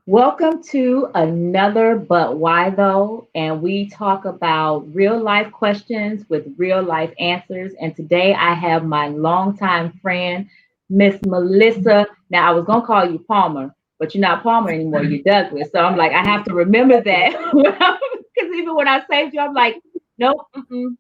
Welcome to another But Why Though? And we talk about real life questions with real life answers. And today I have my longtime friend, Miss Melissa. Now, I was going to call you Palmer, but you're not Palmer anymore. You're Douglas. So I'm like, I have to remember that. Because even when I saved you, I'm like, nope,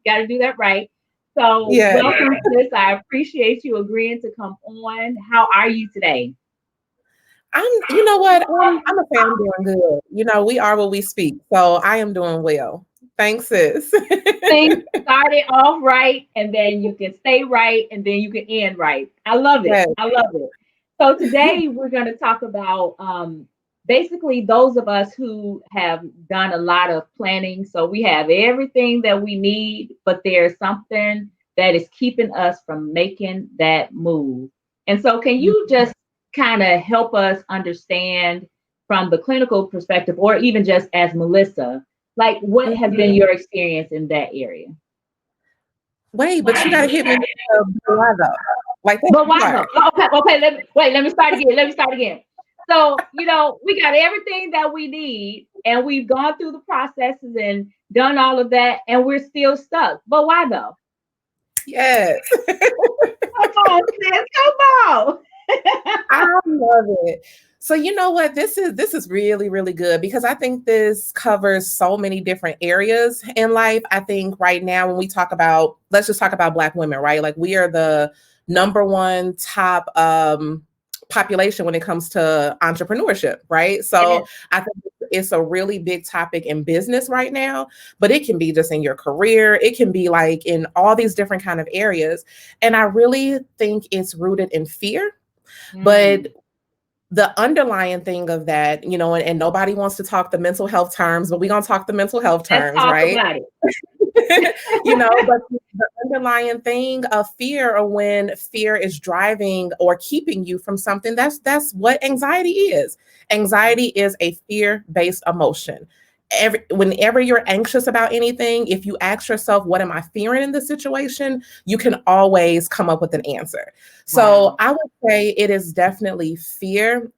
got to do that right. So, Yeah, welcome, sis. I appreciate you agreeing to come on. How are you today? you know what? I'm gonna say I'm doing good. We are what we speak. So I am doing well. Thanks, sis. Things started off right and then you can stay right and then you can end right. I love it. Yes. I love it. So today we're going to talk about basically those of us who have done a lot of planning. So we have everything that we need, but there's something that is keeping us from making that move. And so can you just kind of help us understand from the clinical perspective or even just as Melissa, like, what has been Mhm. your experience in that area? Wait, but you gotta hit me with the why though. Like that's But the why part. though? Okay. Let me start again. Let me start again. So, we got everything that we need, and we've gone through the processes and done all of that, and we're still stuck. But why though? Yes. Come on, sis. Come on. I love it. So you know what? This is really, really good because I think this covers so many different areas in life. I think right now when we talk about, let's just talk about Black women, right? Like we are the number one top population when it comes to entrepreneurship, right? Yes. So I think it's a really big topic in business right now, but it can be just in your career. It can be like in all these different kind of areas. And I really think it's rooted in fear, but Mm. the underlying thing of that, and nobody wants to talk the mental health terms, but we're going to talk the mental health Let's terms, talk right? about it. But the underlying thing of fear, or when fear is driving or keeping you from something, that's what anxiety is. Anxiety is a fear-based emotion. Whenever you're anxious about anything, if you ask yourself, what am I fearing in this situation, you can always come up with an answer. So Wow. I would say it is definitely fear.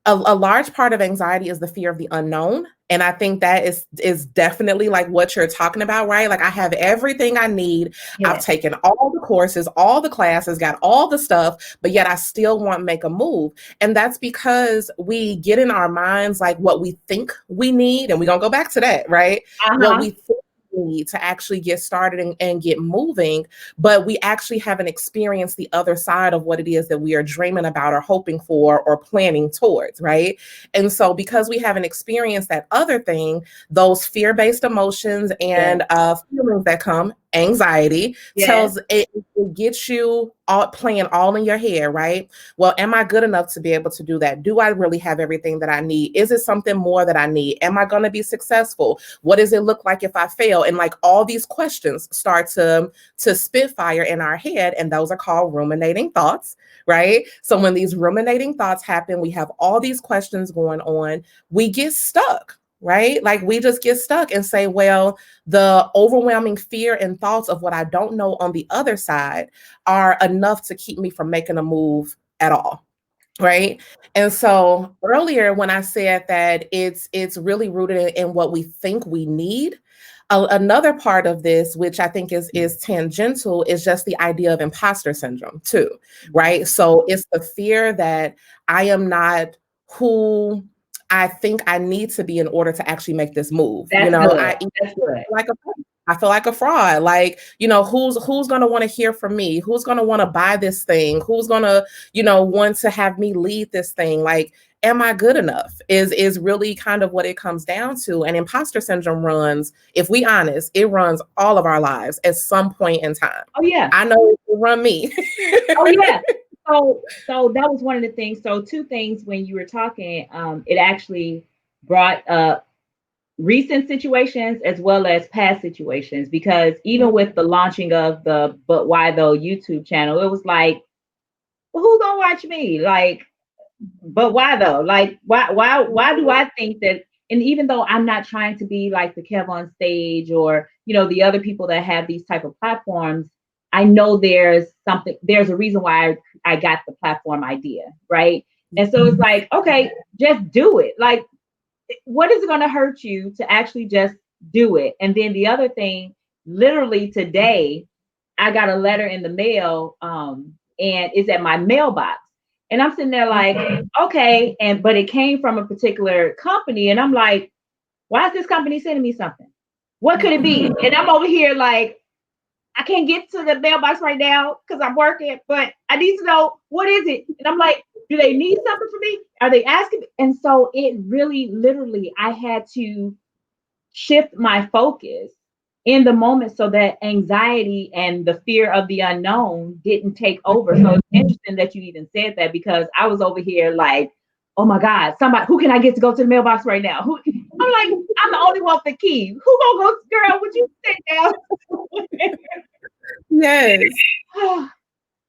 A large part of anxiety is the fear of the unknown, and I think that is definitely like what you're talking about, right? Like I have everything I need. I've Yes. taken all the courses, all the classes, got all the stuff, but yet I still want to make a move. And that's because we get in our minds like what we think we need, and we're gonna go back to that, right? What Uh-huh. we think we need to actually get started and get moving, but we actually haven't experienced the other side of what it is that we are dreaming about or hoping for or planning towards, right? And so, because we haven't experienced that other thing, those fear based emotions Yes. and feelings that come, anxiety, Yes. it gets you all playing all in your head, right? Well, am I good enough to be able to do that? Do I really have everything that I need? Is it something more that I need? Am I going to be successful? What does it look like if I fail? And like all these questions start to spitfire in our head, and those are called ruminating thoughts, right? So when these ruminating thoughts happen, we have all these questions going on, we get stuck, right? Like we just get stuck and say, well, the overwhelming fear and thoughts of what I don't know on the other side are enough to keep me from making a move at all. Right. And so earlier when I said that it's really rooted in what we think we need, another part of this, which I think is tangential, is just the idea of imposter syndrome too, right? So it's the fear that I am not who I think I need to be in order to actually make this move. That's good. I That's good. like a I feel like a fraud. Like, who's gonna want to hear from me? Who's gonna want to buy this thing? Who's gonna, want to have me lead this thing? Like, am I good enough? Is really kind of what it comes down to. And imposter syndrome runs, if we honest, it runs all of our lives at some point in time. Oh yeah. I know it will run me. Oh yeah. So that was one of the things. So two things when you were talking, it actually brought up recent situations as well as past situations because even with the launching of the But Why Though YouTube channel, it was like, well, who gonna watch me? Like, but why though? Like, why do I think that? And even though I'm not trying to be like the Kev on stage or the other people that have these type of platforms, I know there's a reason why I got the platform idea, right? And so it's like, okay, just do it. Like, what is it going to hurt you to actually just do it? And then the other thing, literally today, I got a letter in the mail, and it's at my mailbox. And I'm sitting there like, okay, but it came from a particular company, and I'm like, why is this company sending me something? What could it be? And I'm over here like, I can't get to the mailbox right now because I'm working, but I need to know what is it. And I'm like, do they need something from me? Are they asking me? And so it really, literally, I had to shift my focus in the moment so that anxiety and the fear of the unknown didn't take over. So it's interesting that you even said that, because I was over here like, oh my God, somebody, who can I get to go to the mailbox right now? Who? I'm like, I'm the only one with the key. Who gonna go, girl? Would you sit down? Yes.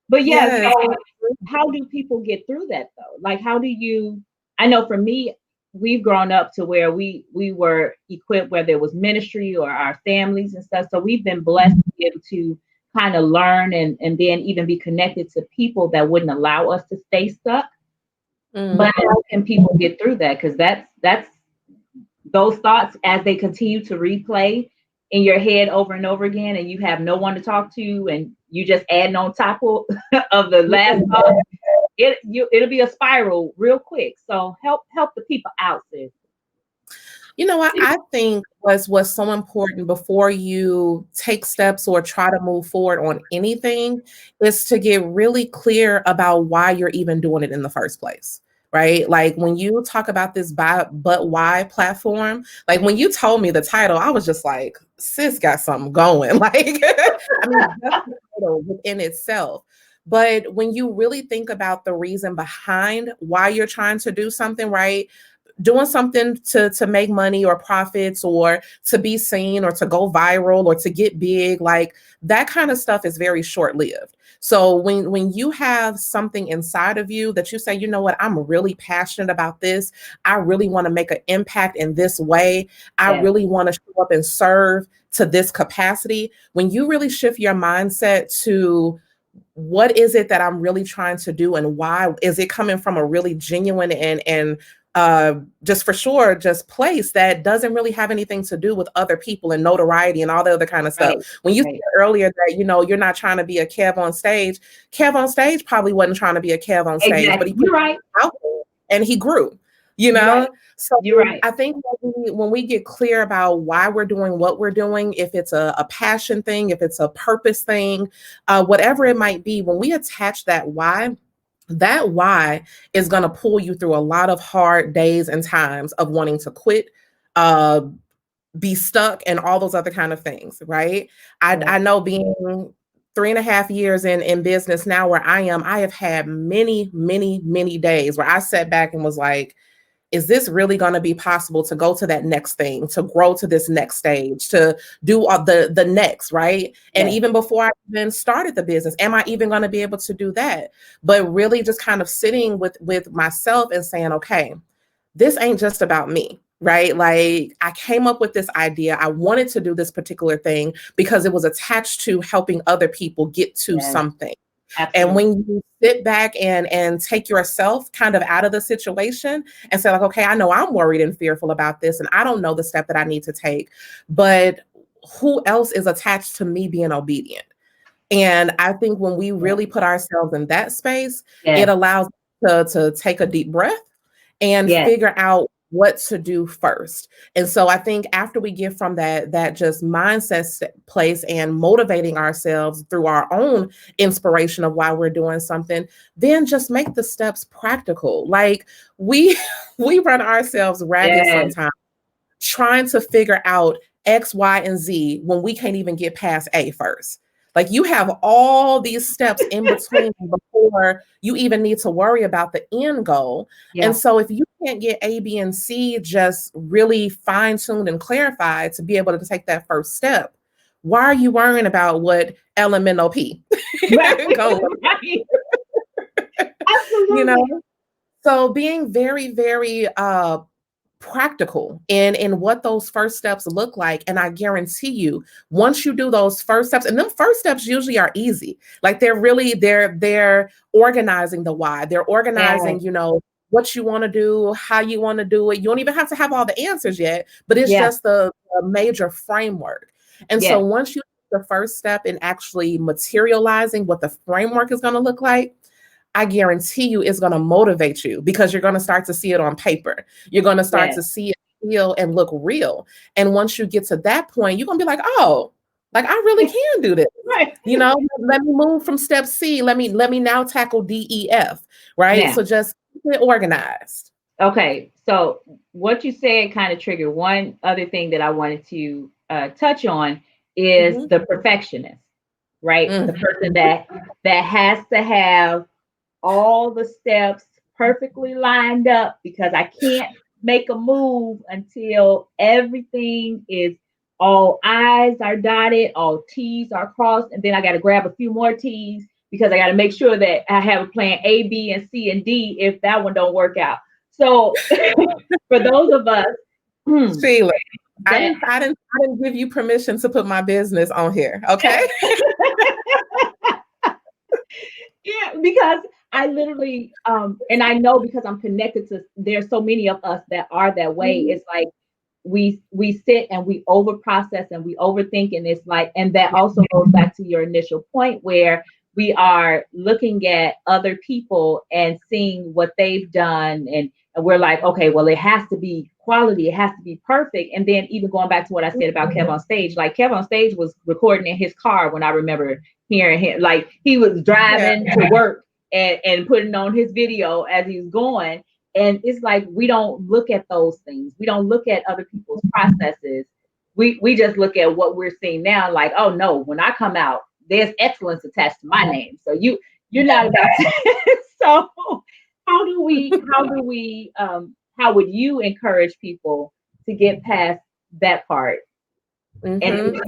But yeah, Yes. so how do people get through that though? Like, how do you? I know for me, we've grown up to where we were equipped, whether it was ministry or our families and stuff. So we've been blessed to be able to kind of learn and then even be connected to people that wouldn't allow us to stay stuck. But how can people get through that? Because that's those thoughts, as they continue to replay in your head over and over again, and you have no one to talk to, and you just adding on top of the last thought, it'll be a spiral real quick. So help the people out, sis. You know what I think was so important before you take steps or try to move forward on anything is to get really clear about why you're even doing it in the first place. Right? Like when you talk about this but why platform, like when you told me the title, I was just like, sis got something going. Like, I mean, that's the title within itself. But when you really think about the reason behind why you're trying to do something, right? Doing something to make money or profits or to be seen or to go viral or to get big, like that kind of stuff is very short-lived. So when you have something inside of you that you say, you know what, I'm really passionate about this. I really want to make an impact in this way. I really want to show up and serve to this capacity. When you really shift your mindset to what is it that I'm really trying to do and why is it coming from a really genuine and just for sure, just place that doesn't really have anything to do with other people and notoriety and all the other kind of stuff. When you said earlier that, you know, you're not trying to be a Kev on stage probably wasn't trying to be a Kev on stage, but he put it out there and he grew, you know? So I think when we get clear about why we're doing what we're doing, if it's a passion thing, if it's a purpose thing, whatever it might be, when we attach that why is going to pull you through a lot of hard days and times of wanting to quit, be stuck, and all those other kind of things, right? I know being 3.5 years in business now where I have had many, many, many days where I sat back and was like, is this really going to be possible to go to that next thing, to grow to this next stage, to do the next, right? And even before I even started the business, am I even going to be able to do that? But really just kind of sitting with myself and saying, okay, this ain't just about me, right? Like I came up with this idea. I wanted to do this particular thing because it was attached to helping other people get to something. Absolutely. And when you sit back and take yourself kind of out of the situation and say like, okay, I know I'm worried and fearful about this and I don't know the step that I need to take, but who else is attached to me being obedient? And I think when we really put ourselves in that space, it allows us to take a deep breath and figure out what to do first. And so I think after we get from that just mindset place and motivating ourselves through our own inspiration of why we're doing something, then just make the steps practical. Like we run ourselves ragged sometimes trying to figure out X, Y, and Z when we can't even get past A first. Like you have all these steps in between before you even need to worry about the end goal. And so if you can't get A, B, and C just really fine-tuned and clarified to be able to take that first step, why are you worrying about what LMNOP? Absolutely. You know? So being very, very practical in what those first steps look like. And I guarantee you, once you do those first steps, and them first steps usually are easy. Like they're organizing the why. They're organizing, you know, what you want to do, how you want to do it. You don't even have to have all the answers yet, but it's Yeah. just the major framework. And so Yes. once you take the first step in actually materializing what the framework is going to look like, I guarantee you it's going to motivate you because you're going to start to see it on paper. You're going to start Yes. to see it feel and look real. And once you get to that point, you're going to be like, oh, like I really can do this. Right. You know, let me move from step C. Let me now tackle DEF, right? Now, So just keep it organized. okay. So what you said kind of triggered one other thing that I wanted to touch on is Mm-hmm. the perfectionist, right? The Mm-hmm. person that has to have all the steps perfectly lined up because I can't make a move until everything is all I's are dotted, all T's are crossed, and then I got to grab a few more T's because I got to make sure that I have a plan A, B, and C and D if that one don't work out. So for those of us Sheila, that I didn't give you permission to put my business on here. Okay. yeah, because I literally and I know because I'm connected to there's so many of us that are that way. Mhm. It's like we sit and we over process and we overthink and it's like and that also goes back to your initial point where we are looking at other people and seeing what they've done and we're like, okay, well, it has to be quality, it has to be perfect. And then even going back to what I said about Kev on stage, like Kev on stage was recording in his car when I remember hearing him, like he was Yeah. driving to work and putting on his video as he's going. And it's like we don't look at those things. We don't look at other people's processes. We just look at what we're seeing now, like, oh no, when I come out, there's excellence attached to my name. So you're not about to so how would you encourage people to get past that part and Mm-hmm.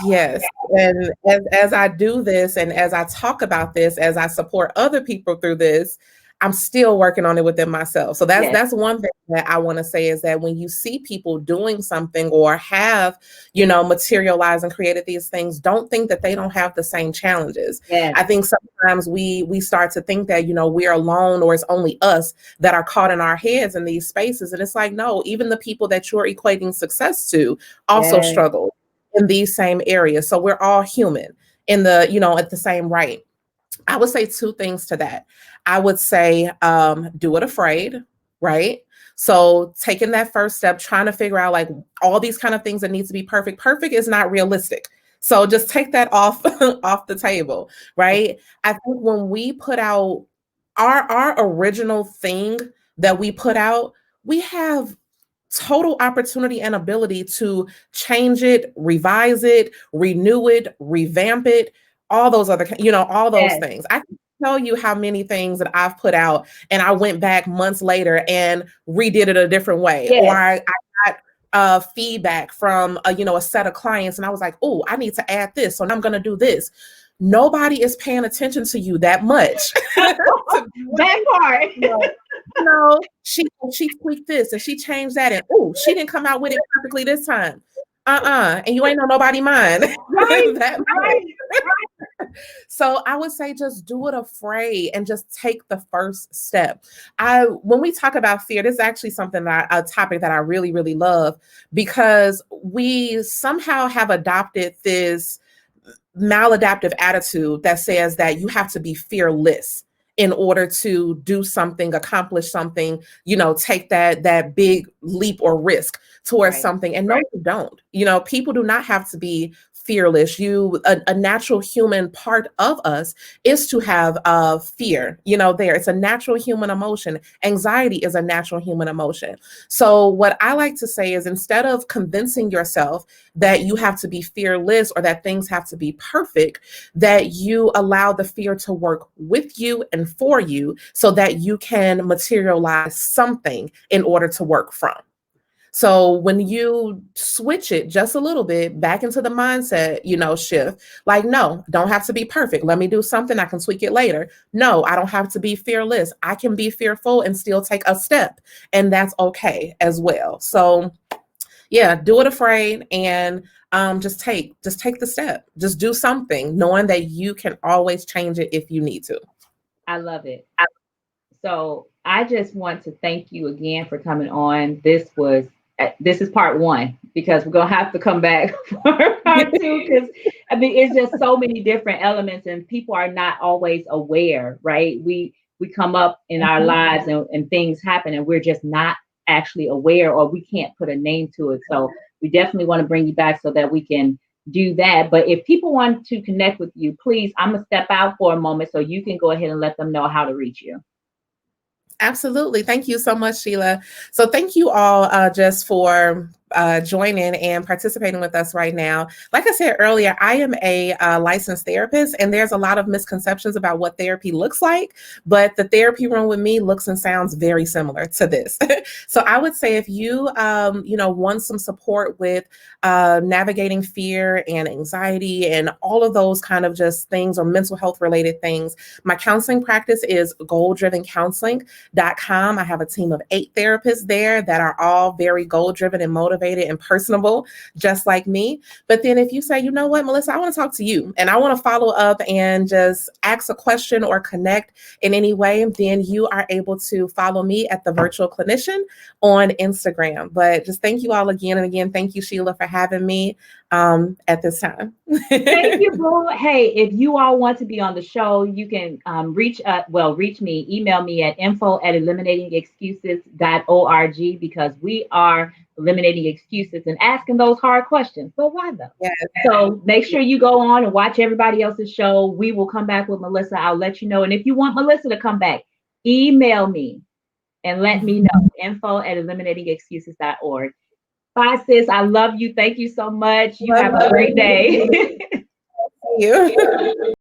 Yes. And as I do this and as I talk about this, as I support other people through this, I'm still working on it within myself. So yes, that's one thing that I want to say is that when you see people doing something or have, materialized and created these things, don't think that they don't have the same challenges. yes, I think sometimes we start to think that, we're alone or it's only us that are caught in our heads in these spaces. And it's like, no, even the people that you're equating success to also yes, struggle in these same areas. So we're all human in at the same right. I would say two things to that. I would say, do it afraid, right? So taking that first step, trying to figure out like all these kind of things that needs to be perfect. Perfect is not realistic. So just take that off off the table, right? I think when we put out our original thing that we put out, we have total opportunity and ability to change it, revise it, renew it, revamp it, all those other, all those yes, things. I can tell you how many things that I've put out and I went back months later and redid it a different way. Or yes. I got feedback from a set of clients and I was like, oh, I need to add this. So now I'm going to do this. Nobody is paying attention to you that much. That part. No, she tweaked this and she changed that and oh, she didn't come out with it perfectly this time. And you ain't know nobody mind. Right, That right. So I would say just do it afraid and just take the first step. When we talk about fear, this is actually a topic that I really, really love because we somehow have adopted this maladaptive attitude that says that you have to be fearless in order to do something, accomplish something, take that big leap or risk towards Right. something. And no, you don't. People do not have to be fearless. A natural human part of us is to have fear. It's a natural human emotion. Anxiety is a natural human emotion. So what I like to say is instead of convincing yourself that you have to be fearless or that things have to be perfect, that you allow the fear to work with you and for you so that you can materialize something in order to work from. So when you switch it just a little bit back into the mindset, shift, like, no, don't have to be perfect. Let me do something. I can tweak it later. No, I don't have to be fearless. I can be fearful and still take a step. And that's okay as well. So yeah, do it afraid and just take the step. Just do something, knowing that you can always change it if you need to. I love it. So I just want to thank you again for coming on. This is part one because we're gonna have to come back for part two because I mean it's just so many different elements and people are not always aware, right? We come up in our Mhm. lives and things happen and we're just not actually aware or we can't put a name to it. So we definitely want to bring you back so that we can do that. But if people want to connect with you, please, I'm gonna step out for a moment so you can go ahead and let them know how to reach you. Absolutely. Thank you so much, Sheila. So, thank you all just for joining and participating with us right now. Like I said earlier, I am a licensed therapist, and there's a lot of misconceptions about what therapy looks like, but the therapy room with me looks and sounds very similar to this. So, I would say if you, want some support with navigating fear and anxiety and all of those kind of just things or mental health related things, my counseling practice is goal driven counseling.com. I have a team of 8 therapists there that are all very goal driven and motivated and personable, just like me. But then if you say, you know what, Melissa, I want to talk to you and I want to follow up and just ask a question or connect in any way, then you are able to follow me at the Virtual Clinician on Instagram. But just thank you all again and again. Thank you, Sheila, for having me at this time. Thank you, Boo. Hey, if you all want to be on the show, you can reach me, email me at info@eliminatingexcuses.org because we are eliminating excuses and asking those hard questions. But why though? Yes. So make sure you go on and watch everybody else's show. We will come back with Melissa. I'll let you know. And if you want Melissa to come back, email me and let me know. info@eliminatingexcuses.org. Bye, sis. I love you. Thank you so much. You Love have a great day. you.